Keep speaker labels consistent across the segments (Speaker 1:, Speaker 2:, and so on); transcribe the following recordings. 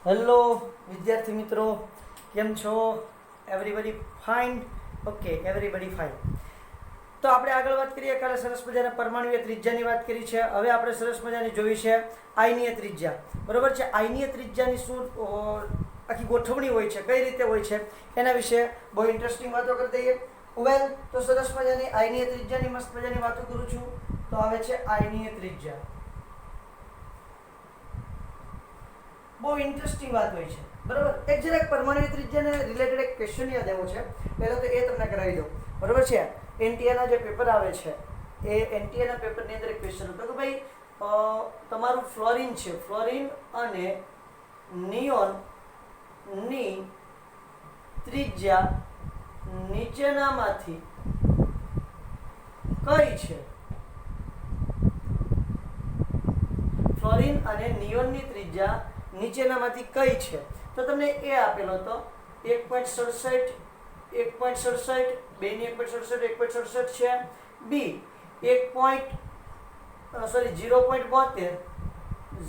Speaker 1: Hello વિદ્યાર્થી મિત્રો, કેમ છો? Everybody fine? Okay, everybody fine. તો આપણે આગળ વાત કરીએ. કાલે સરસ મજાના પરમાણુય ત્રિજ્યાની વાત કરી છે. હવે આપણે સરસ મજાની જોઈ છે આયનીય ત્રિજ્યા. બરોબર છે? આયનીય ત્રિજ્યાની શું આખી ગોઠવણી હોય છે, કઈ રીતે હોય છે, એના વિશે બહુ ઇન્ટરેસ્ટિંગ વાતો કરી દઈએ. વેલ, તો સરસ મજાની આયનીય ત્રિજ્યાની મસ્ત મજાની વાતો કરું છું. તો આવે છે આયનીય ત્રિજ્યા. બહુ ઇન્ટરેસ્ટિંગ વાત હોય છે. બરાબર? એક જરાક પરમાણુ ત્રિજ્યાને રિલેટેડ એક ક્વેશ્ચન યાદ આવ્યો છે. પહેલા તો એ તમને કરાવી દઉં. બરાબર છે? એનટીએના જે પેપર આવે છે એ એનટીએના પેપરની અંદર એક ક્વેશ્ચન હતો કે ભાઈ તમારું ફ્લોરિન છે, ફ્લોરિન અને નિયોનની ત્રિજ્યા નીચેનામાંથી કઈ છે? ફ્લોરિન અને નિયોનની ત્રિજ્યા નીચેનામાંથી કઈ છે? તો તમને એ આપેલો હતો 1.67, 1.67, 2 ની 1.67, 1.67 છે. બી 0.72,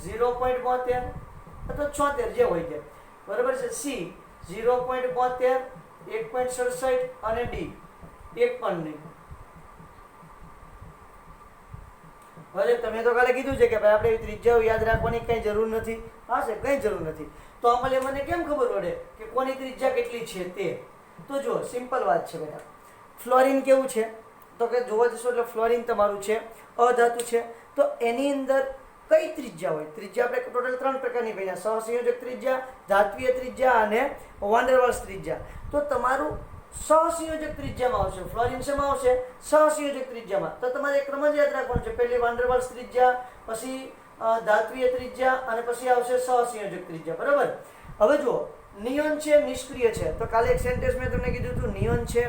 Speaker 1: 0.72 અથવા 76 જે હોય તે. બરાબર છે? સી 0.72, 1.67 અને ડી એક પણ નહીં. હવે તમે તો કાલે કીધું છે કે ભાઈ આપણે ત્રિજ્યાઓ યાદ રાખવાની કઈ જરૂર નથી. હા છે, કઈ જરૂર નથી. તો આમાં મને કેમ ખબર પડે કે કોની ત્રિજ્યા કેટલી છે તે? તો જો સિમ્પલ વાત છે બેટા. ફ્લોરિન કેવું છે? તો કે જોવા જશો એટલે ફ્લોરિન તમારું છે અધાતુ છે. તો એની અંદર કઈ ત્રિજ્યા હોય? ત્રિજ્યા આપણે ટોટલ 3 પ્રકારની ભણ્યા: સહસંયોજક ત્રિજ્યા, ધાત્વીય ત્રિજ્યા અને વાન ડેર વાલ્સ ત્રિજ્યા. તો તમારું સહસંયોજક ત્રિજ્યામાં આવશે. ફ્લોરિન શેમાં આવશે? સહસંયોજક ત્રિજ્યામાં. તો તમારે એક ક્રમ જ યાદ રાખવાનો છે. પહેલી વાન ડેર વાલ્સ ત્રિજ્યા, પછી ધાત્વીય ત્રિજ્યા અને પછી આવશે સહસંયોજક ત્રિજ્યા. બરાબર? હવે જો નિયોન છે નિષ્ક્રિય છે. તો કાલે એક સેન્ટેન્સ મેં તમને કીધું હતું, નિયોન છે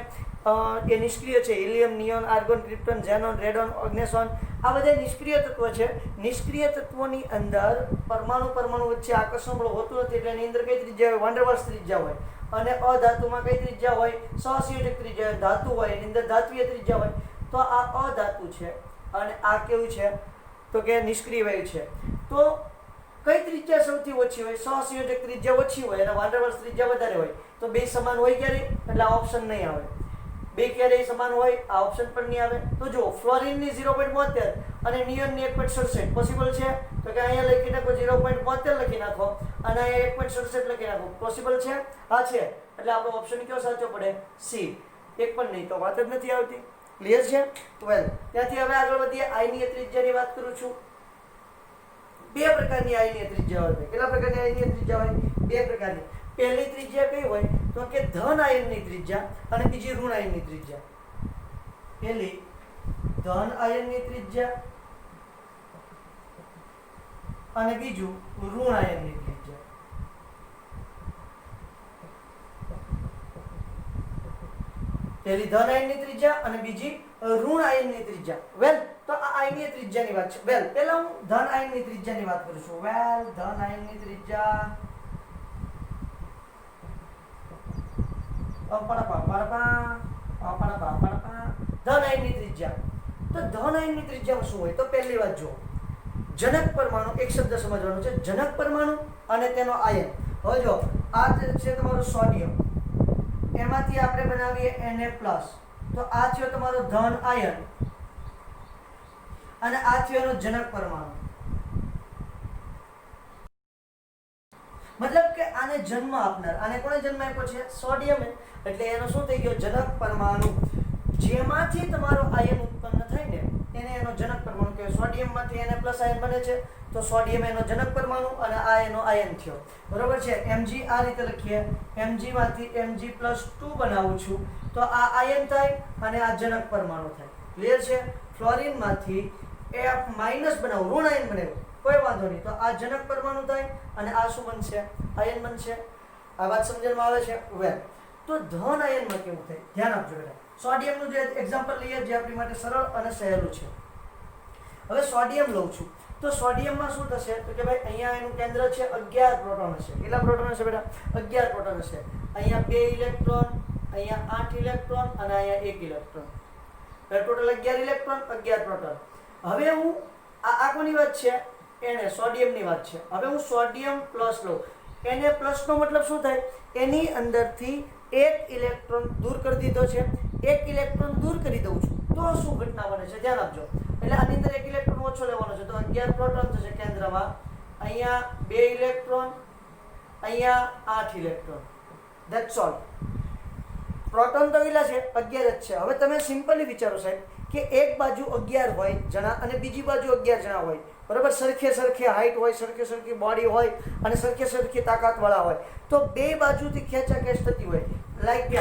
Speaker 1: એ નિષ્ક્રિય છે. Helium, neon, argon, krypton, xenon, radon, oganesson આ બધા નિષ્ક્રિય તત્વો છે. નિષ્ક્રિય તત્વોની અંદર પરમાણુ વચ્ચે આકર્ષણ બળ હોતું નથી. એટલે એની અંદર કઈ ત્રિજ્યા હોય? વાન ડેર વાલ્સ ત્રિજ્યા હોય. અને અધાતુમાં કઈ ત્રિજ્યા હોય? સહસંયોજક ત્રિજ્યા. ધાતુ હોય એની અંદર ધાત્વીય ત્રિજ્યા હોય. તો આ અધાતુ છે અને આ કેવું છે? તો કે નિષ્ક્રિય વાયુ છે. તો કઈ ત્રિજ્યા સૌથી ઓછી હોય? સહસંયોજક ત્રિજ્યા ઓછી હોય અને વાન ડેર વાલ્સ ત્રિજ્યા વધારે હોય. તો બે સમાન હોય ક્યારે? એટલે આ ઓપ્શન નહીં આવે. બે ક્યારેય સમાન હોય? આ ઓપ્શન પણ નહીં આવે. તો જો ફ્લોરિનની 0.72 અને નિયોનની 1.67 પોસિબલ છે? તો કે અહીંયા લખી નાખો 0.72 લખી નાખો અને અહીંયા 1.67 લખી નાખો. પોસિબલ છે? હા છે. એટલે આપણો ઓપ્શન કયો સાચો પડે? સી. એક પણ નહીં. તો વાત જ નથી આવતી. ક્લિયર છે? વેલ, ત્યાંથી હવે આગળ વધીએ. આયનીય ત્રિજ્યાની વાત કરું છું. બે પ્રકારની આયનીય ત્રિજ્યા હોય. કેટલા પ્રકારની આયનીય ત્રિજ્યા હોય? બે પ્રકારની. પહેલી ત્રિજ્યા કઈ હોય? તો કે ધન આયનની ત્રિજ્યા અને બીજી ઋણ આયનની ત્રિજ્યા. પહેલી ધન આયનની ત્રિજ્યા અને બીજું ઋણ આયનની ત્રિજ્યા. પહેલી ધન આયનની ત્રિજ્યા અને બીજી ઋણ આયનની ત્રિજ્યા. વેલ, તો આ આયનીય ત્રિજ્યાની વાત છે. વેલ, પહેલા હું ધન આયનની ત્રિજ્યાની વાત કરું છું. વેલ, ધન આયનની ત્રિજ્યા ધન આયનની ત્રિજ્યા. તો ધન આયનની ત્રિજ્યામાં શું હોય? તો પહેલી વાત જો, જનક પરમાણુ. એક શબ્દ સમજવાનો છે, જનક પરમાણુ અને તેનો આયન. હવે જો આ છે તમારું સોડિયમ, એમાંથી આપણે બનાવીએ Na+. તો આ થયો તમારો ધન આયન અને આ થયો એનો જનક પરમાણુ. મતલબ કે આને જન્મ આપનાર. આને કોણે જન્મ આપ્યો છે? સોડિયમ. એટલે એનો શું થઈ ગયો? જનક પરમાણુ. જેમાંથી તમારો આયન ઉત્પન્ન થાય ને એને એનો જનક પરમાણુ કહેવાય. સોડિયમમાંથી Na+ આયન બને છે તો સોડિયમ એનો જનક પરમાણુ અને આ એનો આયન થયો. બરોબર છે? Mg આ રીતે લખીએ. Mg માંથી Mg+2 બનાવું છું તો આ આયન થાય અને આ જનક પરમાણુ થાય. ક્લિયર છે? ફ્લોરિન માંથી F- બનાવું, ઋણ આયન બનાવ્યું, કોઈ વાંધો નહીં. તો આ જનક પરમાણુ થાય અને આ શું બનશે? આયન બનશે. આ વાત સમજણમાં આવે છે? વેલ, તો ધન આયનમાં કેવું થાય? ધ્યાન આપજો બેટા. સોડિયમનું જે એક્ઝામ્પલ લઈએ જે આપણી માટે સરળ અને સહેલું છે. હવે સોડિયમ લઉં છું તો સોડિયમમાં શું થશે? તો કે ભાઈ અહીંયા એનું કેન્દ્ર છે, 11 પ્રોટોન હશે. કેટલા પ્રોટોન હશે બેટા? 11 પ્રોટોન હશે. અહીંયા 2 ઇલેક્ટ્રોન, અહીંયા 8 ઇલેક્ટ્રોન અને અહીંયા 1 ઇલેક્ટ્રોન. Total 11 electron, 11 proton. હવે હું આ કોની વાત છે? એને સોડિયમની વાત છે. હવે હું સોડિયમ પ્લસ લઉં. Na પ્લસનો મતલબ શું થાય? એની અંદરથી એક ઇલેક્ટ્રોન દૂર કરી દીધો છે. એક ઇલેક્ટ્રોન દૂર કરી દઉં છું તો શું ઘટના બને છે? ધ્યાન આપજો. એટલે આની અંદર એક ઇલેક્ટ્રોન ઓછો લેવાનો છે તો 11 પ્રોટોન થશે કેન્દ્રમાં. અહીંયા 2 ઇલેક્ટ્રોન, અહીંયા 8 ઇલેક્ટ્રોન. That's all. પ્રોટોન તો કેટલા છે? 11 જ છે. હવે તમે સિમ્પલી વિચારો સાહેબ કે એક બાજુ 11 હોય જણા અને બીજી બાજુ 11 જણા હોય, બરાબર? સરખે હાઈટ હોય, સરખી બોડી હોય અને સરખી તાકાતવાળા હોય, તો બે બાજુથી ખેંચાખેંચ થતી હોય. લાઈક કે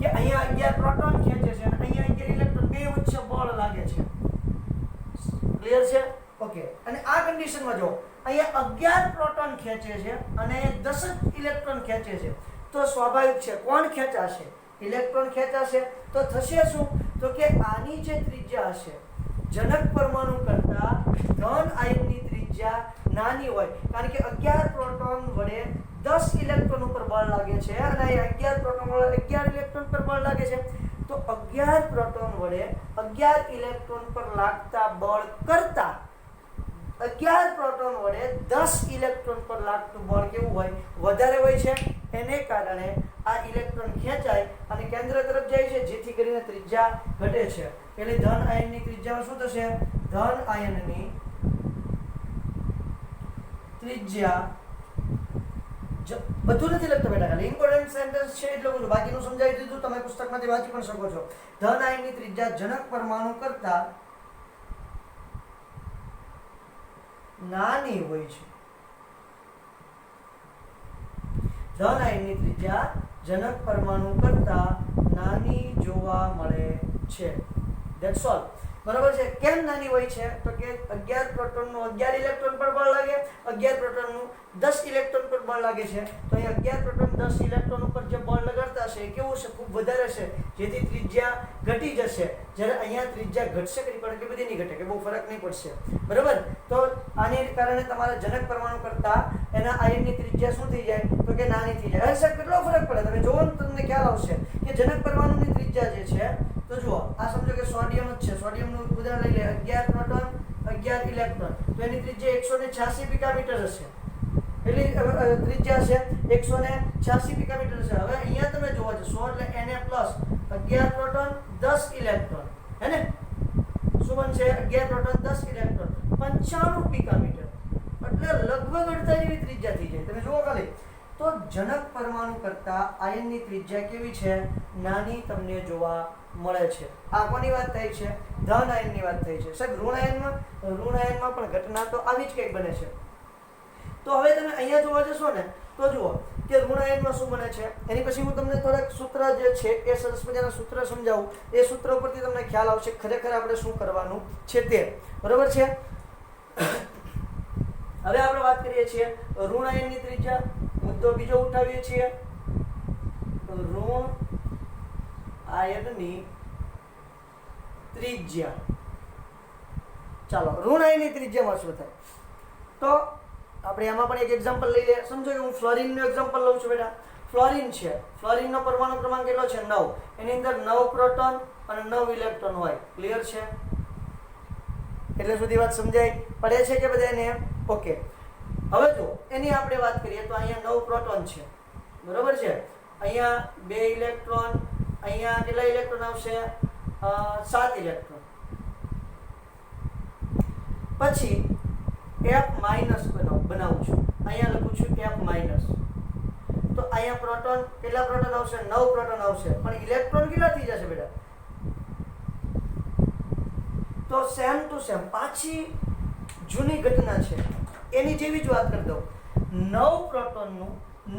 Speaker 1: અહીંયા 11 પ્રોટોન ખેંચે છે અને અહીંયા 11 ઇલેક્ટ્રોન, બે વચ્ચે બળ લાગે છે. ક્લિયર છે? ઓકે. અને આ કન્ડિશનમાં જો અહીંયા 11 પ્રોટોન ખેંચે છે અને 10 જ ઇલેક્ટ્રોન ખેંચે છે, તો સ્વાભાવિક છે કોણ ખેંચાશે? ઇલેક્ટ્રોન ખેંચાશે. તો થશે શું? તો કે આની જે ત્રિજ્યા હશે જનક પરમાણુ કરતા ધન આયનની ત્રિજ્યા નાની હોય, કારણ કે 11 પ્રોટોન વડે 10 ઇલેક્ટ્રોન ઉપર બળ લાગે છે અને 11 પ્રોટોન વડે 11 ઇલેક્ટ્રોન પર બળ લાગે છે. તો 11 પ્રોટોન વડે 11 ઇલેક્ટ્રોન પર લાગતા બળ કરતા 11 પ્રોટોન વડે 10 ઇલેક્ટ્રોન પર લાગતું બળ કેવું હોય? વધારે હોય છે. એને કારણે આ ઇલેક્ટ્રોન ખેંચાય અને કેન્દ્ર તરફ જાય છે, જેથી કરીને ત્રિજ્યા ઘટે છે. એટલે ધન આયનની ત્રિજ્યામાં શું થશે? ધન આયનની ત્રિજ્યા બધું નથી લખતો બેટા, ખાલી ઇમ્પોર્ટન્ટ સેન્ટેન્સ છે એટલે હું બાકીનું સમજાવી દીધું, તમે પુસ્તકમાંથી વાંચી પણ શકો છો. ધન આયનની ત્રિજ્યા જનક પરમાણુ કરતા નાની હોય છે. ધન આયનની ત્રિજ્યા જનક પરમાણુ કરતા નાની જોવા મળે છે. That's all. બરાબર છે? કેમ નાની હોય છે? તો કે 11 પ્રોટોનનું 11 ઇલેક્ટ્રોન પર બળ લાગે, 11 પ્રોટોનનું 10 ઇલેક્ટ્રોન પર બળ લાગે છે. તો અહીંયા 11 પ્રોટોન 10 ઇલેક્ટ્રોન ઉપર જે બળ લગાડતા હશે એ કેવું છે? ખૂબ વધારે છે, જેથી ત્રિજ્યા ઘટી જશે. જ્યારે અહીંયા ત્રિજ્યા ઘટશે કે પણ કે બધી નહીં ઘટે, કે બહુ ફરક નહીં પડશે. બરાબર? તો આને કારણે તમારા જનક પરમાણુ કરતા એના આયનની ત્રિજ્યા શું થઈ જાય? તો કે નાની થઈ જાય. હવે સાહેબ કેટલો ફરક પડે? તમે જોવો ને તમને ખ્યાલ આવશે કે જનક પરમાણુની ત્રિજ્યા જે છે, તો જુઓ આ સમજો કે સોડિયમ જ છે. સોડિયમનું ઉદાહરણ લઈ લે. 11 પ્રોટોન 11 ઇલેક્ટ્રોન, તો એની ત્રિજ્યા 186 પિકામીટર હશે. એટલી ત્રિજ્યા છે 186 પિકામીટર હશે. હવે અહીંયા તમે જોવો છો 16 એટલે Na પ્લસ 11 પ્રોટોન 10 ઇલેક્ટ્રોન, હે ને? શું બનશે? 11 પ્રોટોન 10 ઇલેક્ટ્રોન 95 પિકામીટર, એટલે લગભગ અડધા જેવી ત્રિજ્યા થઈ જાય. તમે જુઓ ખાલી. તો જનક પરમાણુ કરતા આયનની ત્રિજ્યા કેવી છે? નાની તમને જોવા મળે છે. આ કોની વાત થઈ છે? ધન આયનની વાત થઈ છે. સાહેબ ઋણ આયનમાં પણ ઘટના તો આવી જ કંઈક બને છે. તો હવે તમે અહીંયા જોવા જશો ને તો જુઓ કે ઋણ આયનમાં શું બને છે. એની પછી હું તમને થોડાક સૂત્ર જે છે એ સરસ મજાના સૂત્ર સમજાવું. એ સૂત્ર ઉપરથી તમને ખ્યાલ આવશે ખરેખર આપણે શું કરવાનું છે તે. બરોબર છે? હવે આપણે વાત કરીએ છીએ ઋણ આયનની ત્રિજ્યા. મુદ્દો બીજો ઉઠાવીએ છીએ, ઋણ આયનની ત્રિજ્યા. ચાલો, ઋણ આયનની ત્રિજ્યામાં શું થાય? તો આપણે આમાં પણ એક એક્ઝામ્પલ લઈ લે. સમજો કે હું ફ્લોરિનનું એક્ઝામ્પલ લઉં છું બેટા. ફ્લોરિન છે. ફ્લોરિનનો પરમાણુ ક્રમાંક કેટલો છે? 9. એની અંદર 9 પ્રોટોન અને 9 ઇલેક્ટ્રોન હોય. ક્લિયર છે? એટલે સુધી વાત સમજાય પડે છે કે બધાને? ઓકે. હવે જો એની આપણે વાત કરીએ તો અહીંયા 9 પ્રોટોન છે. બરોબર છે? અહીંયા 2 ઇલેક્ટ્રોન, અહીંયા કેટલા ઇલેક્ટ્રોન આવશે? 7 ઇલેક્ટ્રોન. પછી F માઇનસ બનાવું છું. અહીંયા લખું છું F માઇનસ. તો અહીંયા પ્રોટોન કેટલા પ્રોટોન આવશે? 9 પ્રોટોન આવશે. પણ ઇલેક્ટ્રોન કેટલા થઈ જશે બેટા? તો સેમ ટુ સેમ પાછી જૂની ઘટના છે એની જેવી જ વાત કરી દઉં. 9 પ્રોટોનનું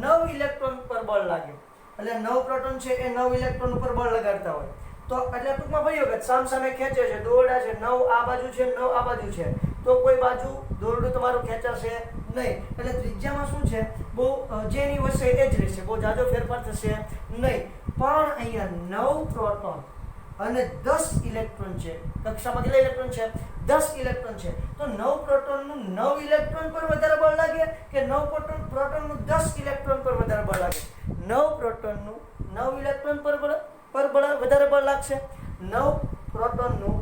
Speaker 1: 9 ઇલેક્ટ્રોન પર બળ લાગે, એટલે 9 પ્રોટોન છે એ 9 ઇલેક્ટ્રોન ઉપર બળ લગાડતા હોય. તો એટલે ટૂંકમાં ફરી વખત સામે ખેંચે છે, દોરડા છે. 9 આ બાજુ છે, 9 આ બાજુ છે, તો કોઈ બાજુ દોરડું તમારું ખેંચાશે નહીં. એટલે ત્રિજ્યામાં શું છે? બહુ જેની વચ્ચે એ જ રહેશે, બહુ જાજો ફેરફાર થશે નહીં. પણ અહીંયા 9 પ્રોટોન અને 10 ઇલેક્ટ્રોન છે. કક્ષામાં કેટલા ઇલેક્ટ્રોન છે? 10 ઇલેક્ટ્રોન છે. તો 9 પ્રોટોનનું 9 ઇલેક્ટ્રોન પર વધારે બળ લાગે કે 9 પ્રોટોનનું 10 ઇલેક્ટ્રોન પર વધારે બળ લાગે? 9 પ્રોટોનનું 9 ઇલેક્ટ્રોન પર વધારે બળ લાગશે. 9 પ્રોટોનનું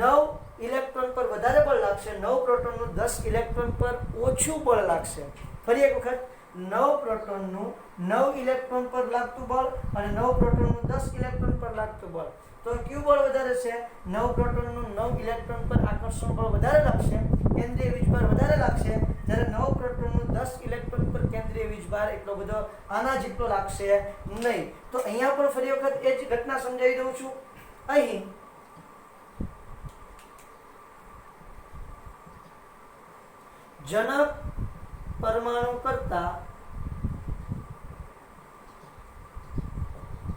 Speaker 1: 9 ઇલેક્ટ્રોન પર વધારે બળ લાગશે. 9 પ્રોટોનનું 10 ઇલેક્ટ્રોન પર ઓછું બળ લાગશે. ફરી એક વખત 9 પ્રોટોનનું 9 ઇલેક્ટ્રોન પર લાગતું બળ અને 9 પ્રોટોનનું 10 ઇલેક્ટ્રોન પર લાગતું બળ. તો કયું બળ વધારે છે? 9 પ્રોટોનનું 9 ઇલેક્ટ્રોન પર આકર્ષણ બળ વધારે લાગશે, કેન્દ્રીય વીજભાર વધારે લાગશે, જ્યારે 9 પ્રોટોનનું 10 ઇલેક્ટ્રોન પર કેન્દ્રીય વીજભાર એટલો બધો આના જેટલો લાગશે નહીં. તો અહીંયા પણ ફરી વખત એ જ ઘટના સમજાવી દઉં છું. અહીં જનક પરમાણુ કરતા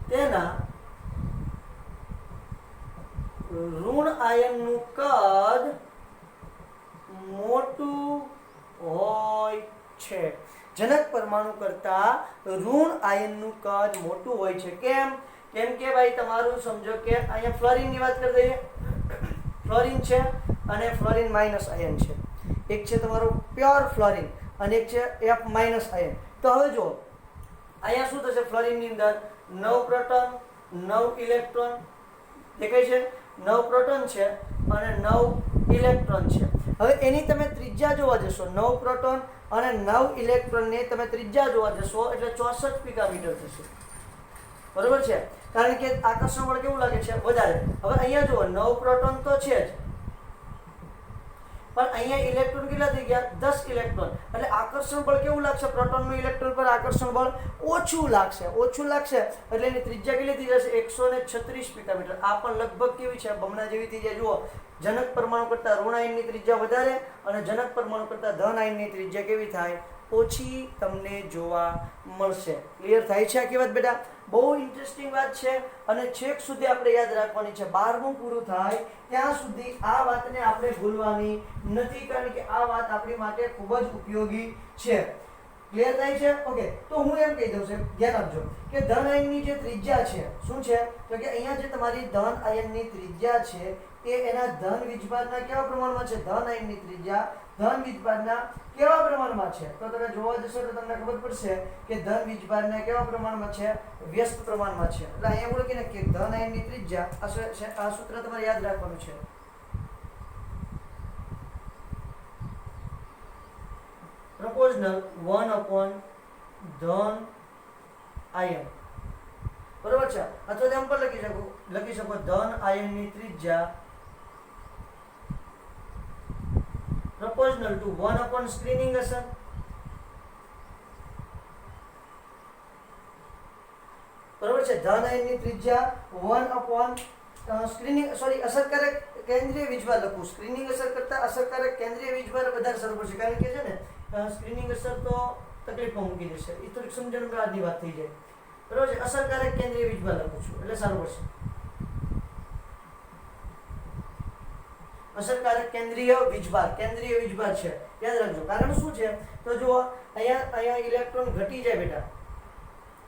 Speaker 1: તેના ઋણ આયનનું કદ મોટું હોય છે. જનક પરમાણુ કરતા ઋણ આયનનું કદ મોટું હોય છે. કેમ? કેમ કે ભાઈ તમારું સમજો કે અહીંયા ફ્લોરિનની વાત કરી દઈએ. ફ્લોરિન છે અને ફ્લોરિન માઇનસ આયન છે. એક છે તમારું પ્યોર ફ્લોરિન અને એક છે F માઇનસ આયન. તો હવે જો અહીંયા શું થશે? ફ્લોરિનની અંદર 9 પ્રોટોન 9 ઇલેક્ટ્રોન દેખાય છે, 9 પ્રોટોન છે અને 9 ઇલેક્ટ્રોન છે. હવે એની તમે ત્રિજ્યા જોવા જશો, 9 પ્રોટોન અને 9 ઇલેક્ટ્રોનની તમે ત્રિજ્યા જોવા જશો એટલે 64 પિકામીટર થશે. બરોબર છે? કારણ કે આકર્ષણ બળ કેવું લાગે છે? વધારે. હવે અહીંયા જુઓ 9 પ્રોટોન તો છે જ, પણ અહીંયા ઇલેક્ટ્રોન કેટલા થઈ ગયા? 10 ઇલેક્ટ્રોન. એટલે આકર્ષણ બળ કેવું લાગશે? પ્રોટોનનું ઇલેક્ટ્રોન પર આકર્ષણ બળ ઓછું લાગશે. ઓછું લાગશે એટલે એની ત્રિજ્યા કેટલી થઈ જશે? 136 પિકામીટર. આ પણ લગભગ કેવી છે? બમણા જેવી થઈ જાય. જુઓ, જનક પરમાણુ કરતા ઋણ આયનની ત્રિજ્યા વધારે અને જનક પરમાણુ કરતા ધન આયનની ત્રિજ્યા કેવી થાય? ઓછી તમને જોવા મળશે. ક્લિયર થાય છે આખી વાત બેટા? બહુ ઇન્ટરેસ્ટિંગ વાત છે અને છેક સુધી આપણે યાદ રાખવાની છે. 12મું પૂરું થાય ત્યાં સુધી આ વાતને આપણે ભૂલવાની નથી, કારણ કે આ વાત આપણી માટે ખૂબ જ ઉપયોગી છે. ક્લિયર થાય છે? ઓકે, તો હું એમ કહી દઉં છું, ધ્યાન આપજો કે ધન આયનની જે ત્રિજ્યા છે શું છે? તો કે અહીંયા જે તમારી ધન આયનની ત્રિજ્યા છે એ એના ધન વીજભારના કેવા પ્રમાણમાં છે? ધન આયનની ત્રિજ્યા ધન વીજભારના કેવા પ્રમાણમાં છે? તો તમે જોવા જશો તો તમને ખબર પડશે કે ધન વીજભારના કેવા પ્રમાણમાં છે? વ્યસ્ત પ્રમાણમાં છે. એટલે અહીંયા ઓળખીને કે ધન આયનની ત્રિજ્યા આ સૂત્ર તમારે યાદ રાખવાનું છે. proportional 1 ધન આયન. બરોબર છે? અથવા તેમ પણ લખી શકો ધન આયનની ત્રિજ્યા proportional to 1 સ્ક્રીનિંગ અસર. બરોબર છે? ધન આયનની ત્રિજ્યા 1 સ્ક્રીનિંગ અસરકારક કેન્દ્રીય વીજભાર લખું. સ્ક્રીનિંગ અસર કરતા અસરકારક કેન્દ્રીય વીજભાર વધારે સારું પડશે, કારણ કે છે ને સ્ક્રીનિંગ અસર તો તકલીફમાં મૂકી દેશે. એ થોડીક સમજણ બાદની વાત થઈ જાય. બરોબર છે? અસરકારક કેન્દ્રીય વીજભાર લખું છું એટલે સારું પડશે. અસરકારક કેન્દ્રીય વીજભાર છે, યાદ રાખજો. કારણ શું છે? તો જુઓ, અહીંયા ઇલેક્ટ્રોન ઘટી જાય બેટા.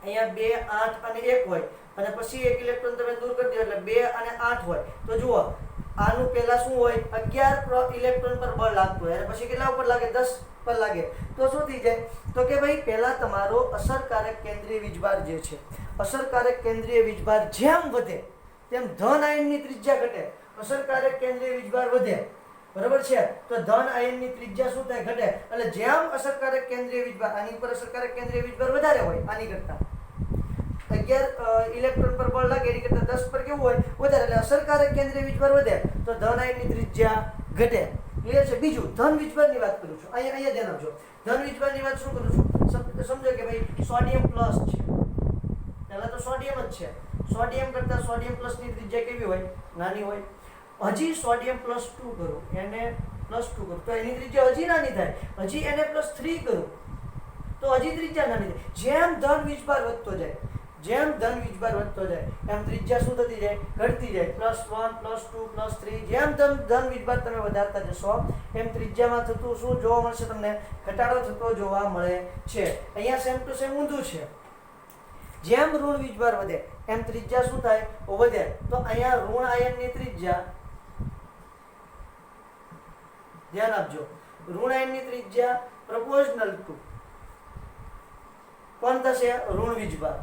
Speaker 1: અહીંયા 2 8 અને 1 હોય અને પછી એક ઇલેક્ટ્રોન તમે દૂર કરી દો એટલે 2 અને 8 હોય. તો જુઓ, આનું પહેલા શું હોય? 11 ઇલેક્ટ્રોન પર બળ લાગતું હોય અને પછી કેટલા ઉપર લાગે? 10 પર લાગે. તો શું થઈ જાય? તો કે ભાઈ પહેલા તમારો અસરકારક કેન્દ્રીય વીજભાર જે છે, અસરકારક કેન્દ્રીય વીજભાર જેમ વધે તેમ ધન આયનની ત્રિજ્યા ઘટે. અસરકારક કેન્દ્રીય વીજભાર વધે, બરાબર છે? તો ધન આયનની ત્રિજ્યા શું થાય? ઘટે. એટલે જેમ અસરકારક કેન્દ્રીય વીજભાર, આની ઉપર અસરકારક કેન્દ્રીય વીજભાર વધારે હોય આની કરતા, 11 ઇલેક્ટ્રોન પર બળ લાગે એની કરતા 10 પર કેવું હોય? વધારે. એટલે અસરકારક કેન્દ્રીય વીજભાર વધે તો ધન આયનની ત્રિજ્યા ઘટે. ક્લિયર છે? બીજું ધન વીજભારની વાત કરું છું. અહીંયા ધ્યાન આપજો. ધન વીજભારની વાત શું કરું છું? સમજો કે ભાઈ સોડિયમ પ્લસ છે. પહેલા તો સોડિયમ જ છે. સોડિયમ કરતા સોડિયમ પ્લસની ત્રિજ્યા કેવી હોય? નાની હોય. હજી સોડિયમ +2 કરું, એને +2 કરું તો એની ત્રિજ્યા હજી નાની થાય. હજી એને +3 કરું તો હજી ત્રિજ્યા નાની થાય. જેમ ધન વીજભાર વધતો જાય એમ ત્રિજ્યા શું થતી જાય? ઘટતી જાય. +1 +2 +3 જેમ ધન વીજભાર તમે વધારતા જશો એમ ત્રિજ્યામાં થતું શું જોવા મળશે? તમને ઘટાડો થતો જોવા મળે છે. અહીંયા સેમ ટુ સેમ ઊંધું છે. જેમ ઋણ વીજભાર વધે એમ ત્રિજ્યા શું થાય? વધે. તો અહીંયા ઋણ આયનની ત્રિજ્યા, ધ્યાન આપજો, ઋણ આયનની ત્રિજ્યા પ્રોપોર્શનલ ટુ કોણ થશે? ઋણ વીજભાર.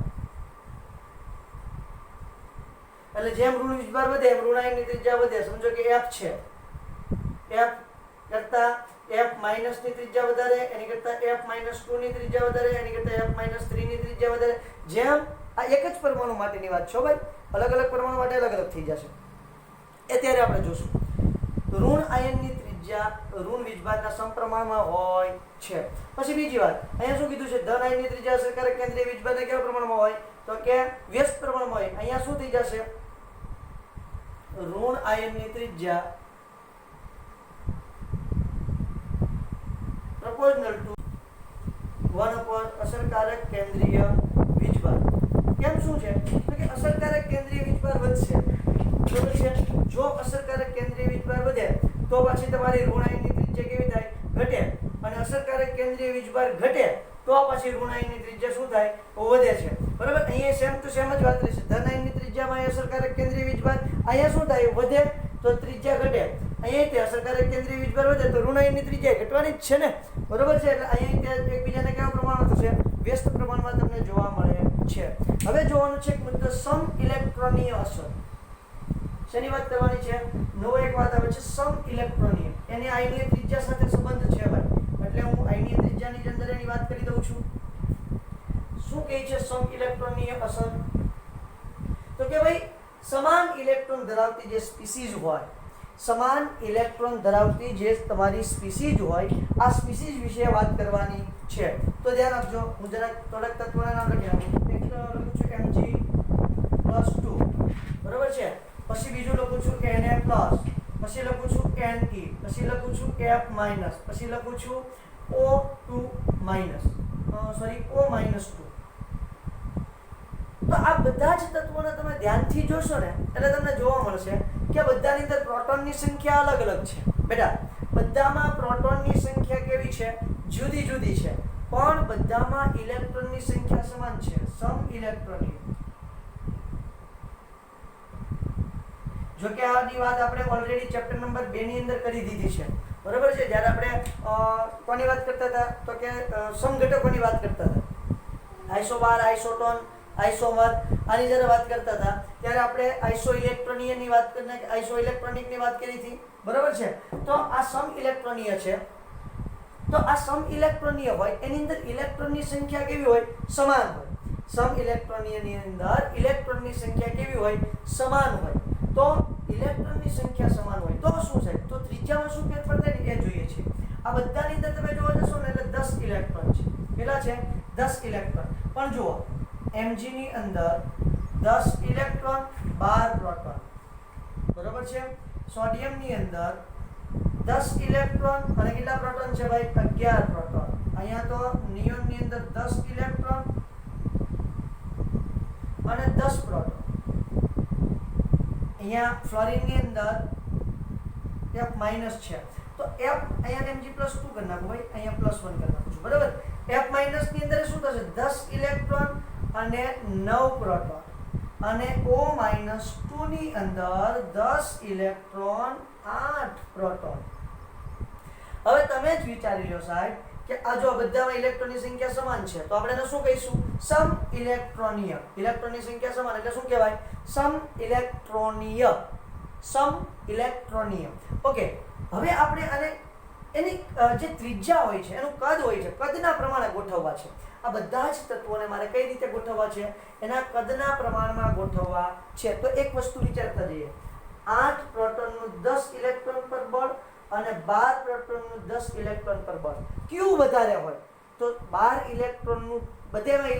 Speaker 1: એટલે જેમ ઋણ વીજભાર વધે એમ ઋણ આયનની ત્રિજ્યા વધે. સમજો કે F છે, F કરતા f માઈનસ ની ત્રિજ્યા વધારે, એની કરતા f માઈનસ 2 ની ત્રિજ્યા વધારે, એની કરતા f માઈનસ 3 ની ત્રિજ્યા વધારે. જેમ આ એક જ પરમાણુ માટેની વાત છે ભાઈ, અલગ અલગ પરમાણુ માટે અલગ અલગ થઈ જશે. એ ત્યારે આપણે જોશું. ઋણ આયનની ત્રિજ્યા ઋણ વીજભારના સમપ્રમાણમાં હોય છે. પછી બીજી વાત, અહીંયા શું કીધું છે? ધન આયનની ત્રિજ્યા અસરકારક કેન્દ્રીય વીજભારના કેવા પ્રમાણમાં હોય? તો કે વ્યસ્ત પ્રમાણમાં હોય. અહીંયા શું થઈ જશે? ઋણ આયનની ત્રિજ્યા proportional to 1 upon અસરકારક કેન્દ્રીય વીજભાર. કેમ શું છે? તો કે અસરકારક કેન્દ્રીય વીજભાર વધશે. બરોબર છે? જો અસરકારક કેન્દ્રીય વીજભાર વધે તો પછી તમારી ઋણ આયનની ત્રિજ્યા કેવી થાય? ઘટે. અને અસરકારક કેન્દ્રીય વીજભાર ઘટે તો પછી ઋણ આયનની ત્રિજ્યા શું થાય? વધે છે. બરાબર? અહીંયા સેમ ટુ સેમ જ વાત રહેશે. ધન આયનની ત્રિજ્યામાં અસરકારક કેન્દ્રીય વીજભાર અહીંયા શું થાય? વધે તો ત્રિજ્યા ઘટે. અહીંયા તે અસરકારક કેન્દ્રીય વીજભાર વધે તો ઋણ આયનની ત્રિજ્યા ઘટવાની જ છે ને. બરોબર છે? એટલે અહીંયા તે એકબીજાને કેવા પ્રમાણમાં થશે? વ્યસ્ત પ્રમાણમાં તમને જોવા મળે છે. હવે જોવાનું છે એક મુદ્દો સમ ઇલેક્ટ્રોનીય અસર. શેની વાત કરવાની છે? નવો એક વાત આવે છે સમ ઇલેક્ટ્રોનીય. એની આયનીય ત્રિજ્યા સાથે સંબંધ છે ભાઈ. એટલે હું આયનીય ત્રિજ્યાની અંદર એની વાત કરી દઉં છું. શું કહે છે સમ ઇલેક્ટ્રોનીય અસર? તો કે ભાઈ સમાન ઇલેક્ટ્રોન ધરાવતી જે સ્પીસીઝ હોય, સમાન ઇલેક્ટ્રોન ધરાવતી જે તમારી સ્પીસીઝ હોય, આ સ્પીસીઝ વિશે વાત કરવાની છે. તો ધ્યાન આપજો. હું જરાક થોડાક તત્વોના નામ લખ્યા. એક લખું છું Mg+2. બરોબર છે? પછી બીજું લખું છું Na+, પછી લખું છું Ne, પછી લખું છું F-, પછી લખું છું O2-, O-2. તો આ બધા જ તત્વોને તમે ધ્યાનથી જોશો ને એટલે તમને જોવા મળશે કે બધાની અંદર પ્રોટોનની સંખ્યા અલગ અલગ છે. બેટા બધામાં પ્રોટોનની સંખ્યા કેવી છે? જુદી જુદી છે. પણ બધામાં ઇલેક્ટ્રોનની સંખ્યા સમાન છે. સમ ઇલેક્ટ્રોનીય. જો કે આની વાત આપણે ઓલરેડી ચેપ્ટર નંબર 2 ની અંદર કરી દીધી છે. બરાબર છે? જ્યારે આપણે કોની વાત કરતા હતા? તો કે સમઘટકોની વાત કરતા હતા. આઇસોબાર, આઇસોટોન, આઇસોમર આની જ્યારે વાત કરતા હતા ત્યારે આપણે આઇસો ઇલેક્ટ્રોનીયની વાત કરીને આઇસો ઇલેક્ટ્રોનિકની વાત કરી હતી. બરાબર છે? તો આ સમ ઇલેક્ટ્રોનીય છે. તો આ સમ ઇલેક્ટ્રોનીય હોય એની અંદર ઇલેક્ટ્રોનની સંખ્યા કેવી હોય? સમાન હોય. સમ ઇલેક્ટ્રોનીયની અંદર ઇલેક્ટ્રોનની સંખ્યા કેવી હોય? સમાન હોય. તો ઇલેક્ટ્રોનની સંખ્યા સમાન હોય તો શું છે? તો ત્રિજ્યામાં શું ફેરફાર થાય ને એ જોઈએ છે. આ બધાની અંદર તમે જોવા જશો ને એટલે 10 ઇલેક્ટ્રોન છે. કેટલા છે? 10 ઇલેક્ટ્રોન. પણ જુઓ Mg ની અંદર 10 ઇલેક્ટ્રોન 12 પ્રોટોન. બરોબર છે? સોડિયમ ની અંદર 10 ઇલેક્ટ્રોન અને કેટલા પ્રોટોન છે ભાઈ? 11 પ્રોટોન. અહીંયા તો નિયોન ની અંદર 10 ઇલેક્ટ્રોન અને 10 પ્રોટોન. અહીંયા ફ્લોરિન ની અંદર F- છે. તો F અહીંયા Mg+2 કરી નાખું ભાઈ, અહીંયા +1 કરી નાખું છું. બરાબર? F- ની અંદર શું થશે? 10 ઇલેક્ટ્રોન અને 9 પ્રોટોન. અને O-2 ની અંદર 10 ઇલેક્ટ્રોન 8 પ્રોટોન. હવે તમે જ વિચારી લો સાહેબ કે આ જો બધામાં ઇલેક્ટ્રોનની સંખ્યા સમાન છે તો આપણે એને શું કહીશું? સમ ઇલેક્ટ્રોનીય. ઇલેક્ટ્રોનની સંખ્યા સમાન એટલે શું કહેવાય? સમ ઇલેક્ટ્રોનીય. સમ ઇલેક્ટ્રોનીય. ઓકે. હવે આપણે આને એની જે ત્રિજ્યા હોય છે, એનું કદ હોય છે, કદના પ્રમાણે ગોઠવવા છે. આ બધા જ તત્વોને મારે કઈ રીતે ગોઠવવા છે? એના કદના પ્રમાણમાં ગોઠવવા છે. તો એક વસ્તુ વિચારતા જઈએ. 8 પ્રોટોનનું 10 ઇલેક્ટ્રોન પર બળ અને 12 પ્રોટોનનું 10 ઇલેક્ટ્રોન પર બળ કયું વધારે હોય? તો 12 ઇલેક્ટ્રોનનું બધેમાં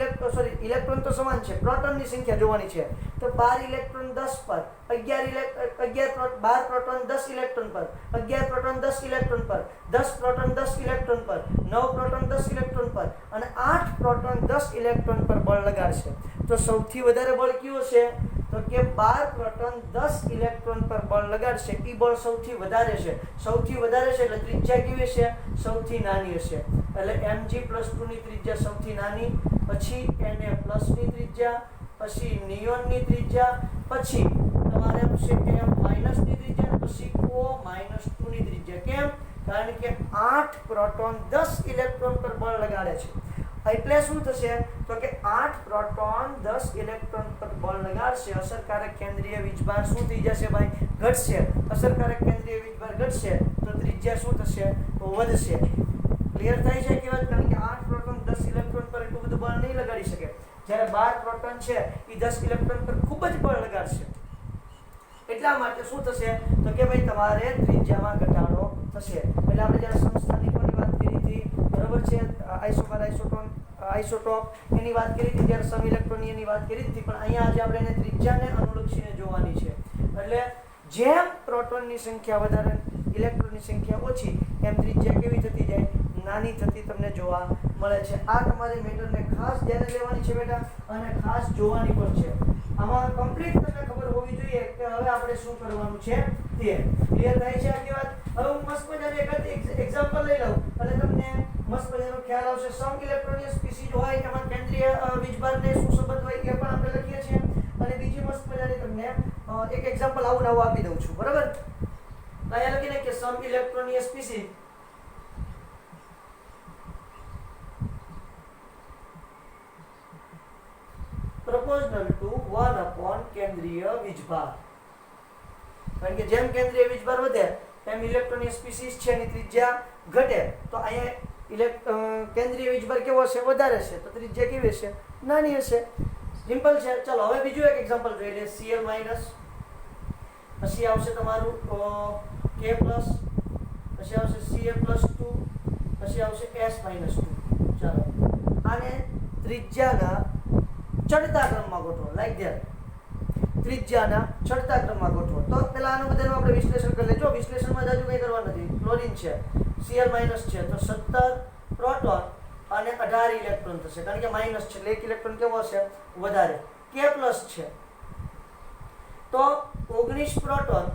Speaker 1: ઇલેક્ટ્રોન તો સમાન છે, પ્રોટોનની સંખ્યા જોવાની છે. તો 12 ઇલેક્ટ્રોન 10 પર, 12 પ્રોટોન 10 ઇલેક્ટ્રોન પર, 11 પ્રોટોન 10 ઇલેક્ટ્રોન પર, 10 પ્રોટોન 10 ઇલેક્ટ્રોન પર, 9 પ્રોટોન 10 ઇલેક્ટ્રોન પર અને 8 પ્રોટોન 10 ઇલેક્ટ્રોન પર બળ લગાડશે. તો સૌથી વધારે બળ કયું છે? તો કે 12 પ્રોટોન 10 ઇલેક્ટ્રોન પર બળ લગાડશે. એ બળ સૌથી વધારે છે. સૌથી વધારે છે એટલે ત્રિજ્યા કેવી છે? સૌથી નાની હશે. એટલે Mg+2 ની ત્રિજ્યા સૌથી નાની, પછી Na+ ની ત્રિજ્યા, પછી નિયોનની ત્રિજ્યા, પછી તમારે છે કે M- ની ત્રિજ્યા, પછી O-2 ની ત્રિજ્યા. કેમ? કારણ કે 8 પ્રોટોન 10 ઇલેક્ટ્રોન પર બળ લગાડે છે. એટલે શું થશે? તો કે 8 પ્રોટોન 10 ઇલેક્ટ્રોન પર બળ લગાડશે. અસરકારક કેન્દ્રીય વીજભાર શું થઈ જશે ભાઈ? ઘટશે. અસરકારક કેન્દ્રીય વીજભાર ઘટશે તો ત્રિજ્યા શું થશે? વધશે. ક્લિયર થાય છે કે વાત? કારણ કે 8 પ્રોટોન 10 ઇલેક્ટ્રોન પર એટલું બધું બળ નહીં લગાડી શકે, જ્યારે 12 પ્રોટોન છે એ 10 ઇલેક્ટ્રોન પર ખૂબ જ બળ લગાડશે. એટલા માટે શું થશે તો કે ભાઈ તમારે ત્રિજ્યામાં ઘટાડો થશે. એટલે આપણે જ્યારે સમસ્થાનિકોની વાત કરી હતી, બરાબર છે, આઇસોમર આઇસોટોપ એની વાત કરી હતી, ત્યારે સમ ઇલેક્ટ્રોનની એની વાત કરી હતી, પણ અહીંયા આજે આપણે એને ત્રિજ્યાને અનુલક્ષીને જોવાની છે. એટલે જેમ પ્રોટોનની સંખ્યા વધારે, ઇલેક્ટ્રોનની સંખ્યા ઓછી, એમ ત્રિજ્યા કેવી થતી જાય? નાની થતી તમને જોવા મળે છે. આ તમારી મેટરને ખાસ ધ્યાને લેવાની છે બેટા, અને ખાસ જોવાની પણ છે. આમાં કમ્પ્લીટ તમને ખબર હોવી જોઈએ કે હવે આપણે શું કરવાનું છે તે. ક્લિયર થાય છે આખી વાત? હવે હું મસ્ત મજાનું એક એક્ઝામ્પલ લઈ લઉં એટલે તમને મસ્ત મજાનો ખ્યાલ આવશે. સમ ઇલેક્ટ્રોનિક સ્પીસીઝ હોય એમાં કેન્દ્રીય વીજભારને શું સંબંધ હોય એ પણ આપણે લખીએ છીએ. અને બીજી મસ્ત મજાની તમને એક એક્ઝામ્પલ આવું આપી દઉં છું, બરાબર? અહીંયા લખીને કે સમ electronic species proportional to 1 upon કેન્દ્રીય વીજભાર. કારણ કે જેમ કેન્દ્રીય વીજભાર વધે તેમ ઇલેક્ટ્રોનિક સ્પીસીઝ છે એની ત્રિજ્યા ઘટે. તો અહીંયા કેન્દ્રીય વીજભાર કેવો હશે? વધારે છે, તો ત્રિજ્યા કેવી હશે? નાની હશે. સિમ્પલ છે. ચલો હવે બીજું એક એક્ઝામ્પલ જોઈ લઈએ. Cl માઇનસ, પછી આવશે તમારું K પ્લસ, પછી આવશે Ca+2, પછી આવશે S-2. ચાલો આને ત્રિજ્યાના ચડતા ક્રમમાં ગોઠવો, લાઈક ધેટ. ત્રિજ્યાના ચડતા ક્રમમાં ગોઠવો. તો પહેલા આનું બધાનું આપણે વિશ્લેષણ કરી લેજો. વિશ્લેષણમાં જાજુ કંઈ કરવાનું નથી. ક્લોરીન છે, Cl માઇનસ છે, તો 17 પ્રોટોન અને 18 ઇલેક્ટ્રોન થશે, કારણ કે માઇનસ છે એટલે 1 ઇલેક્ટ્રોન કેવો હશે? વધારે. K પ્લસ છે તો 19 પ્રોટોન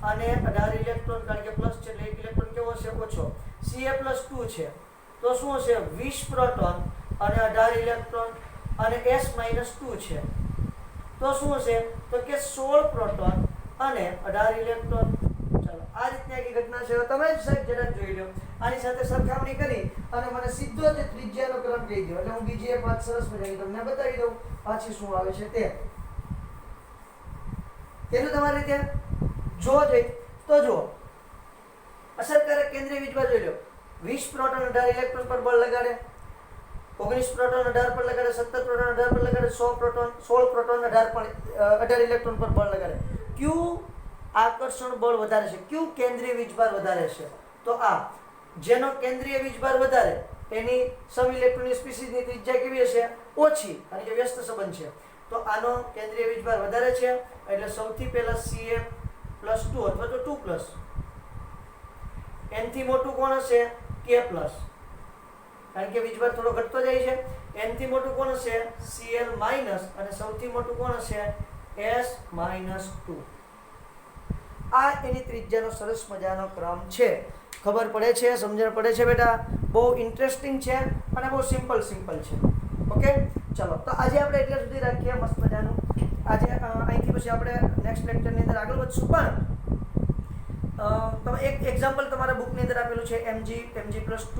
Speaker 1: અને 18 ઇલેક્ટ્રોન, કારણ કે પ્લસ છે એટલે 1 ઇલેક્ટ્રોન કેવો હશે? ઓછો. Ca+2 છે તો શું હશે? 20 પ્રોટોન અને 18 ઇલેક્ટ્રોન અને S-2 છે તો શું હશે? તો કે 16 પ્રોટોન અને 18 ઇલેક્ટ્રોન. ચાલો આ રીતની આખી ઘટના છે. તમે જ સાહેબ જરાક જોઈ લો. આની સાથે સરખામણી કરી અને મને સીધો જ ત્રિજ્યાનો ક્રમ કહી દો, એટલે હું બીજી એક વાત સરસ મજાની તમને બતાવી દઉં પાછી શું આવે છે તે. તેનું તમારી રીતે જોવા જોઈએ તો જુઓ. અસરકારક કેન્દ્રીય વીજભાર જોઈ લો. 20 પ્રોટોન 18 ઇલેક્ટ્રોન પર બળ લગાડે, 19 પ્રોટોન 18 પર લગાડે, 17 પ્રોટોન 18 પર લગાડે, 16 પ્રોટોન 18 ઇલેક્ટ્રોન પર બળ લગાડે. ક્યુ આકર્ષણ બળ વધારે છે? ક્યુ કેન્દ્રીય વીજભાર વધારે છે? તો આ જેનો કેન્દ્રીય વીજભાર વધારે એની સમ ઇલેક્ટ્રોનિક સ્પીસીઝની ત્રિજ્યા કેવી હશે? ઓછી, કારણ કે વ્યસ્ત સંબંધ છે. તો આનો કેન્દ્રીય વીજભાર વધારે છે એટલે સૌથી પહેલા Ca+2 અથવા તો 2+. એનથી મોટું કોણ હશે? K+. કારણ કે વીજભાર થોડો ઘટતો જાય છે. એનથી મોટું કોણ હશે? Cl માઇનસ, અને સૌથી મોટું કોણ હશે? S-2. આ એની ત્રિજ્યાનો સરસ મજાનો ક્રમ છે. ખબર પડે છે? સમજણ પડે છે બેટા? બહુ ઇન્ટરેસ્ટિંગ છે અને બહુ સિમ્પલ છે. ઓકે ચલો, તો આજે આપણે એટલે સુધી રાખીએ. મસ્ત મજાનું. આજે અહીંથી પછી આપણે નેક્સ્ટ લેક્ચરની અંદર આગળ વધશું. પણ તમે એક એક્ઝામ્પલ તમારા બુકની અંદર આપેલું છે Mg+2,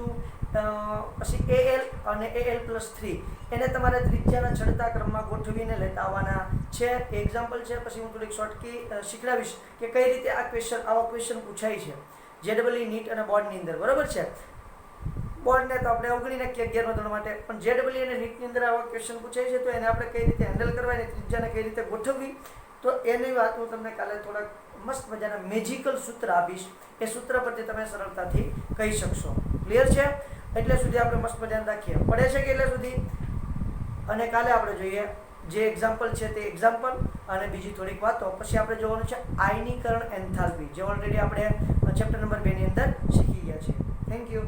Speaker 1: પછી Al અને Al+3, એને તમારે ત્રિજ્યાના ચડતા ક્રમમાં ગોઠવીને લેતા આવવાના છે. એક્ઝામ્પલ છે. પછી હું થોડીક શોર્ટકી શીખડાવીશ કે કઈ રીતે આવા ક્વેશ્ચન પૂછાય છે JEE નીટ અને બોર્ડની અંદર, બરાબર છે? બોર્ડને તો આપણે અવગણી નાખીએ 11મા ધોરણ માટે, પણ JEE અને નીટની અંદર આવા ક્વેશ્ચન પૂછાય છે તો એને આપણે કઈ રીતે હેન્ડલ કરવા, એની ત્રિજ્યાને કઈ રીતે ગોઠવવી, તો એની વાત હું તમને કાલે થોડાક મસ્ત મજાના મેજિકલ સૂત્ર આપીશ. એ સૂત્ર પરથી તમે સરળતાથી કહી શકશો. ક્લિયર છે? એટલે સુધી આપણે મસ્ત મજાને રાખીએ. પડે છે કે એટલે સુધી? અને કાલે આપણે જોઈએ જે એક્ઝામ્પલ છે તે એક્ઝામ્પલ અને બીજી થોડીક વાતો. પછી આપણે જોવાનું છે આયનીકરણ એન્થાલ્પી, જે ઓલરેડી આપણે ચેપ્ટર નંબર 2 ની અંદર શીખી ગયા છીએ. Thank you.